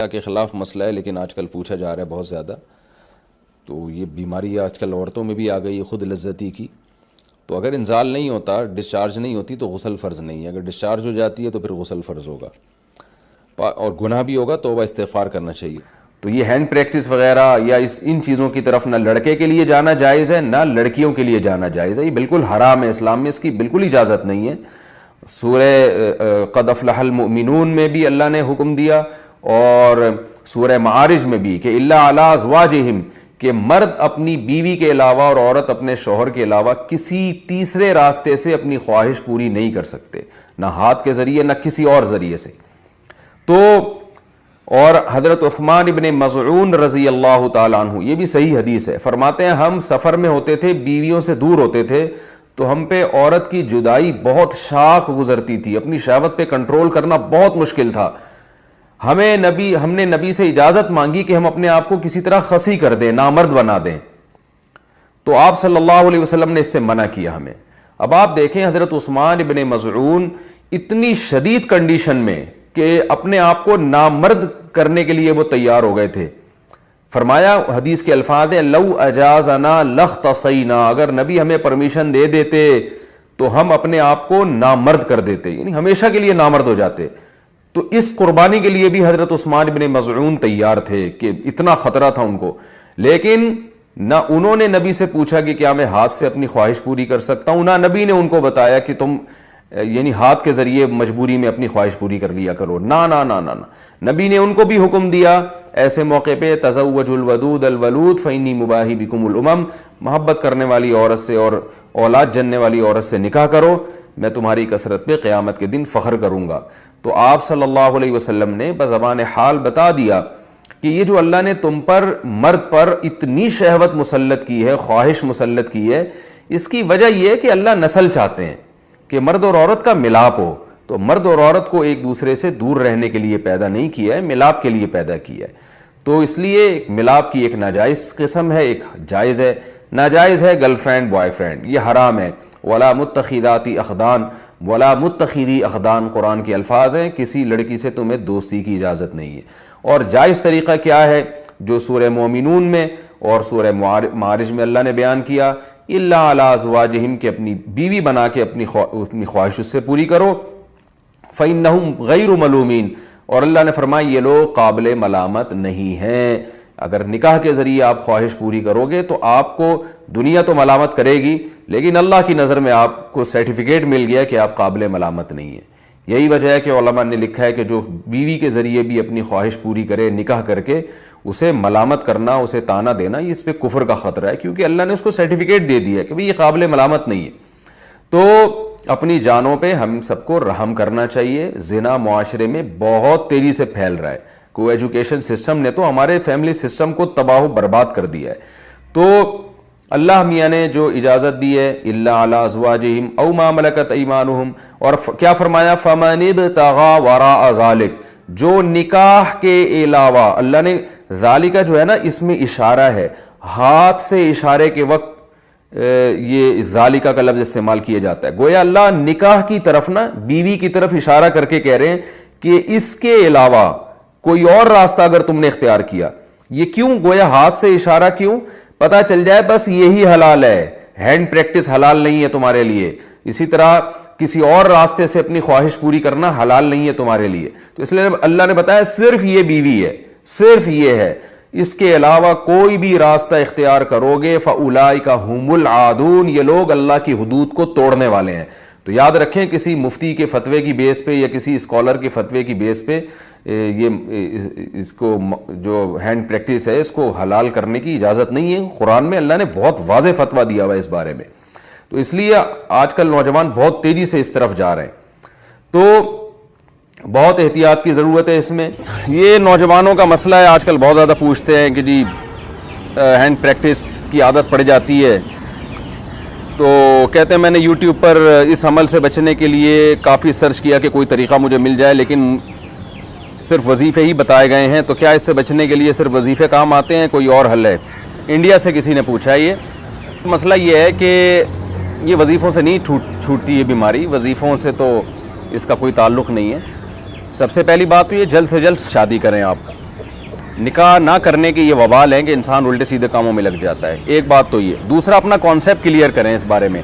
کے خلاف مسئلہ ہے لیکن آج کل پوچھا جا رہا ہے بہت زیادہ. تو یہ بیماری آج کل عورتوں میں بھی آ گئی ہے خود لذتی کی. تو اگر انزال نہیں ہوتا، ڈسچارج نہیں ہوتی تو غسل فرض نہیں ہے. اگر ڈسچارج ہو جاتی ہے تو پھر غسل فرض ہوگا اور گناہ بھی ہوگا، توبہ استغفار کرنا چاہیے. تو یہ ہینڈ پریکٹس وغیرہ یا ان چیزوں کی طرف نہ لڑکے کے لیے جانا جائز ہے نہ لڑکیوں کے لیے جانا جائز ہے. یہ بالکل حرام ہے، اسلام میں اس کی بالکل اجازت نہیں ہے. سورہ قد افلح المؤمنون میں بھی اللہ نے حکم دیا اور سورہ معارج میں بھی کہ الا علی ازواجہم، کہ مرد اپنی بیوی کے علاوہ اور عورت اپنے شوہر کے علاوہ کسی تیسرے راستے سے اپنی خواہش پوری نہیں کر سکتے، نہ ہاتھ کے ذریعے نہ کسی اور ذریعے سے. تو اور حضرت عثمان ابن مظعون رضی اللہ تعالیٰ عنہ، یہ بھی صحیح حدیث ہے، فرماتے ہیں ہم سفر میں ہوتے تھے، بیویوں سے دور ہوتے تھے تو ہم پہ عورت کی جدائی بہت شاق گزرتی تھی، اپنی شہوت پہ کنٹرول کرنا بہت مشکل تھا. ہم نے نبی سے اجازت مانگی کہ ہم اپنے آپ کو کسی طرح خصی کر دیں، نامرد بنا دیں، تو آپ صلی اللہ علیہ وسلم نے اس سے منع کیا ہمیں. اب آپ دیکھیں حضرت عثمان ابن مظعون اتنی شدید کنڈیشن میں کہ اپنے آپ کو نامرد کرنے کے لیے وہ تیار ہو گئے تھے. فرمایا حدیث کے الفاظ ہیں لو اجازنا لاختصینا، اگر نبی ہمیں پرمیشن دے دیتے تو ہم اپنے آپ کو نامرد کر دیتے، یعنی ہمیشہ کے لیے نامرد ہو جاتے. تو اس قربانی کے لیے بھی حضرت عثمان ابن مظعون تیار تھے کہ اتنا خطرہ تھا ان کو. لیکن نہ انہوں نے نبی سے پوچھا کہ کیا میں ہاتھ سے اپنی خواہش پوری کر سکتا ہوں، نہ نبی نے ان کو بتایا کہ تم یعنی ہاتھ کے ذریعے مجبوری میں اپنی خواہش پوری کر لیا کرو. نہ نبی نے ان کو بھی حکم دیا ایسے موقع پہ تزوجوا الودود الولود فانی مباہی بکم الامم، محبت کرنے والی عورت سے اور اولاد جننے والی عورت سے نکاح کرو، میں تمہاری کثرت پہ قیامت کے دن فخر کروں گا. تو آپ صلی اللہ علیہ وسلم نے بزبان حال بتا دیا کہ یہ جو اللہ نے تم پر مرد پر اتنی شہوت مسلط کی ہے، خواہش مسلط کی ہے، اس کی وجہ یہ ہے کہ اللہ نسل چاہتے ہیں کہ مرد اور عورت کا ملاپ ہو. تو مرد اور عورت کو ایک دوسرے سے دور رہنے کے لیے پیدا نہیں کیا ہے، ملاپ کے لیے پیدا کیا ہے. تو اس لیے ملاپ کی ایک ناجائز قسم ہے، ایک جائز ہے. ناجائز ہے گرل فرینڈ بوائے فرینڈ، یہ حرام ہے. ولا متخذاتی اخدان، ولا متخذی اخدان قرآن کے الفاظ ہیں، کسی لڑکی سے تمہیں دوستی کی اجازت نہیں ہے. اور جائز طریقہ کیا ہے جو سورہ مومنون میں اور سورہ معارج میں اللہ نے بیان کیا، الا علی ازواجہم، کہ اپنی بیوی بنا کے اپنی خواہش اس سے پوری کرو. فإنہم غیر ملومین، اور اللہ نے فرمایا یہ لوگ قابل ملامت نہیں ہیں. اگر نکاح کے ذریعے آپ خواہش پوری کرو گے تو آپ کو دنیا تو ملامت کرے گی، لیکن اللہ کی نظر میں آپ کو سرٹیفکیٹ مل گیا کہ آپ قابل ملامت نہیں ہیں. یہی وجہ ہے کہ علماء نے لکھا ہے کہ جو بیوی کے ذریعے بھی اپنی خواہش پوری کرے نکاح کر کے، اسے ملامت کرنا، اسے طعنہ دینا، یہ اس پہ کفر کا خطرہ ہے، کیونکہ اللہ نے اس کو سرٹیفکیٹ دے دیا ہے کہ بھئی یہ قابل ملامت نہیں ہے. تو اپنی جانوں پہ ہم سب کو رحم کرنا چاہیے. زنا معاشرے میں بہت تیزی سے پھیل رہا ہے. کو ایجوکیشن سسٹم نے تو ہمارے فیملی سسٹم کو تباہ و برباد کر دیا ہے. تو اللہ میاں نے جو اجازت دی ہے الا علی ازواجہم او ما ملکت ایمانہم، اور کیا فرمایا فمن ابتغى وراء ذلک، جو نکاح کے علاوہ، اللہ نے ذالک جو ہے نا اس میں اشارہ ہے، ہاتھ سے اشارے کے وقت یہ ذالکہ کا لفظ استعمال کیا جاتا ہے. گویا اللہ نکاح کی طرف نا بیوی کی طرف اشارہ کر کے کہہ رہے ہیں کہ اس کے علاوہ کوئی اور راستہ اگر تم نے اختیار کیا. یہ کیوں گویا ہاتھ سے اشارہ کیوں؟ پتہ چل جائے بس یہی حلال ہے، ہینڈ پریکٹس حلال نہیں ہے تمہارے لیے. اسی طرح کسی اور راستے سے اپنی خواہش پوری کرنا حلال نہیں ہے تمہارے لیے. تو اس لیے اللہ نے بتایا صرف یہ بیوی ہے، صرف یہ ہے، اس کے علاوہ کوئی بھی راستہ اختیار کرو گے فاولئک هم العادون، یہ لوگ اللہ کی حدود کو توڑنے والے ہیں. تو یاد رکھیں کسی مفتی کے فتوے کی بیس پہ یا کسی اسکالر کے فتوے کی بیس پہ یہ اس کو جو ہینڈ پریکٹس ہے اس کو حلال کرنے کی اجازت نہیں ہے. قرآن میں اللہ نے بہت واضح فتویٰ دیا ہوا ہے اس بارے میں. تو اس لیے آج کل نوجوان بہت تیزی سے اس طرف جا رہے ہیں. تو بہت احتیاط کی ضرورت ہے اس میں. یہ نوجوانوں کا مسئلہ ہے، آج کل بہت زیادہ پوچھتے ہیں کہ جی ہینڈ پریکٹس کی عادت پڑ جاتی ہے، تو کہتے ہیں میں نے یوٹیوب پر اس عمل سے بچنے کے لیے کافی سرچ کیا کہ کوئی طریقہ مجھے مل جائے، لیکن صرف وظیفے ہی بتائے گئے ہیں. تو کیا اس سے بچنے کے لیے صرف وظیفے کام آتے ہیں، کوئی اور حل ہے؟ انڈیا سے کسی نے پوچھا. یہ مسئلہ یہ ہے کہ یہ وظیفوں سے نہیں چھوٹتی یہ بیماری، وظیفوں سے تو اس کا کوئی تعلق نہیں ہے. سب سے پہلی بات تو یہ جلد سے جلد شادی کریں آپ، نکاح نہ کرنے کے یہ وبال ہیں کہ انسان الٹے سیدھے کاموں میں لگ جاتا ہے. ایک بات تو یہ. دوسرا اپنا کانسیپٹ کلیئر کریں اس بارے میں.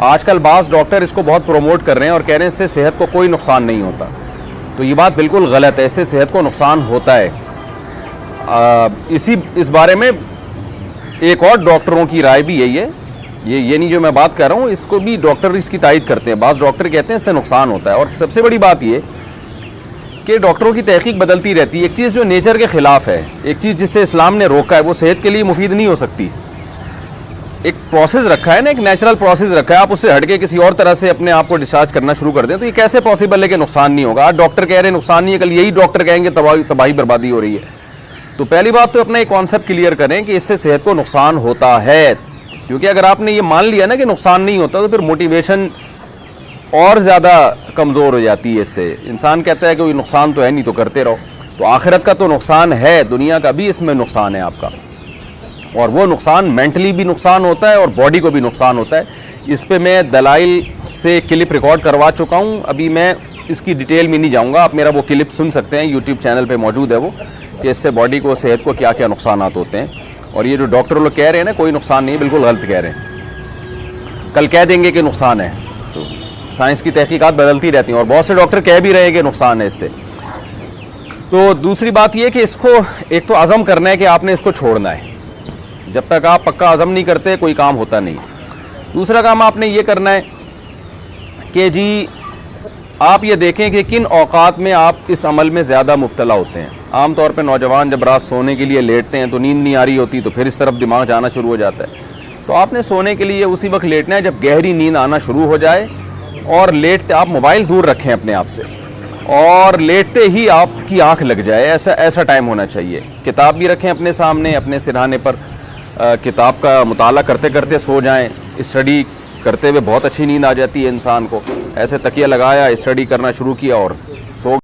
آج کل بعض ڈاکٹر اس کو بہت پروموٹ کر رہے ہیں اور کہہ رہے ہیں اس سے صحت کو کوئی نقصان نہیں ہوتا. تو یہ بات بالکل غلط ہے, اس سے صحت کو نقصان ہوتا ہے. اس بارے میں ایک اور ڈاکٹروں کی رائے بھی یہی ہے, یہ نہیں جو میں بات کر رہا ہوں, اس کو بھی ڈاکٹر اس کی تائید کرتے ہیں. بعض ڈاکٹر کہتے ہیں اس سے نقصان ہوتا ہے. اور سب سے بڑی بات یہ کہ ڈاکٹروں کی تحقیق بدلتی رہتی ہے. ایک چیز جو نیچر کے خلاف ہے, ایک چیز جس سے اسلام نے روکا ہے, وہ صحت کے لیے مفید نہیں ہو سکتی. ایک پروسیس رکھا ہے نا, ایک نیچرل پروسیس رکھا ہے, آپ اس سے ہٹ کے کسی اور طرح سے اپنے آپ کو ڈسچارج کرنا شروع کر دیں تو یہ کیسے پاسبل ہے کہ نقصان نہیں ہوگا. آج ڈاکٹر کہہ رہے ہیں نقصان نہیں ہے, کل یہی ڈاکٹر کہیں گے تباہی بربادی ہو رہی ہے. تو پہلی بات تو اپنا ایک کانسیپٹ کلیئر کریں کہ اس سے صحت کو نقصان ہوتا ہے. کیونکہ اگر آپ نے یہ مان لیا نا کہ نقصان نہیں ہوتا تو پھر موٹیویشن اور زیادہ کمزور ہو جاتی ہے. اس سے انسان کہتا ہے کہ کوئی نقصان تو ہے نہیں تو کرتے رہو. تو آخرت کا تو نقصان ہے, دنیا کا بھی اس میں نقصان ہے آپ کا, اور وہ نقصان مینٹلی بھی نقصان ہوتا ہے اور باڈی کو بھی نقصان ہوتا ہے. اس پہ میں دلائل سے کلپ ریکارڈ کروا چکا ہوں, ابھی میں اس کی ڈیٹیل میں نہیں جاؤں گا. آپ میرا وہ کلپ سن سکتے ہیں, یوٹیوب چینل پہ موجود ہے وہ, کہ اس سے باڈی کو, صحت کو کیا کیا نقصانات ہوتے ہیں. اور یہ جو ڈاکٹر لوگ کہہ رہے ہیں نا کوئی نقصان نہیں, بالکل غلط کہہ رہے ہیں. کل کہہ دیں گے کہ نقصان ہے. تو سائنس کی تحقیقات بدلتی رہتی ہیں اور بہت سے ڈاکٹر کہہ بھی رہے ہیں کہ نقصان ہے اس سے. تو دوسری بات یہ کہ اس کو ایک تو عزم کرنا ہے کہ آپ نے اس کو چھوڑنا ہے. جب تک آپ پکا عزم نہیں کرتے کوئی کام ہوتا نہیں. دوسرا کام آپ نے یہ کرنا ہے کہ جی آپ یہ دیکھیں کہ کن اوقات میں آپ اس عمل میں زیادہ مبتلا ہوتے ہیں. عام طور پہ نوجوان جب رات سونے کے لیے لیٹتے ہیں تو نیند نہیں آ رہی ہوتی, تو پھر اس طرف دماغ جانا شروع ہو جاتا ہے. تو آپ نے سونے کے لیے اسی وقت لیٹنا ہے جب گہری نیند آنا شروع ہو جائے, اور لیٹتے آپ موبائل دور رکھیں اپنے آپ سے, اور لیٹتے ہی آپ کی آنکھ لگ جائے, ایسا ٹائم ہونا چاہیے. کتاب بھی رکھیں اپنے سامنے, اپنے سرہانے پر, کتاب کا مطالعہ کرتے کرتے سو جائیں. اسٹڈی کرتے ہوئے بہت اچھی نیند آ جاتی ہے انسان کو. ایسے تکیہ لگایا, اسٹڈی کرنا شروع کیا اور سو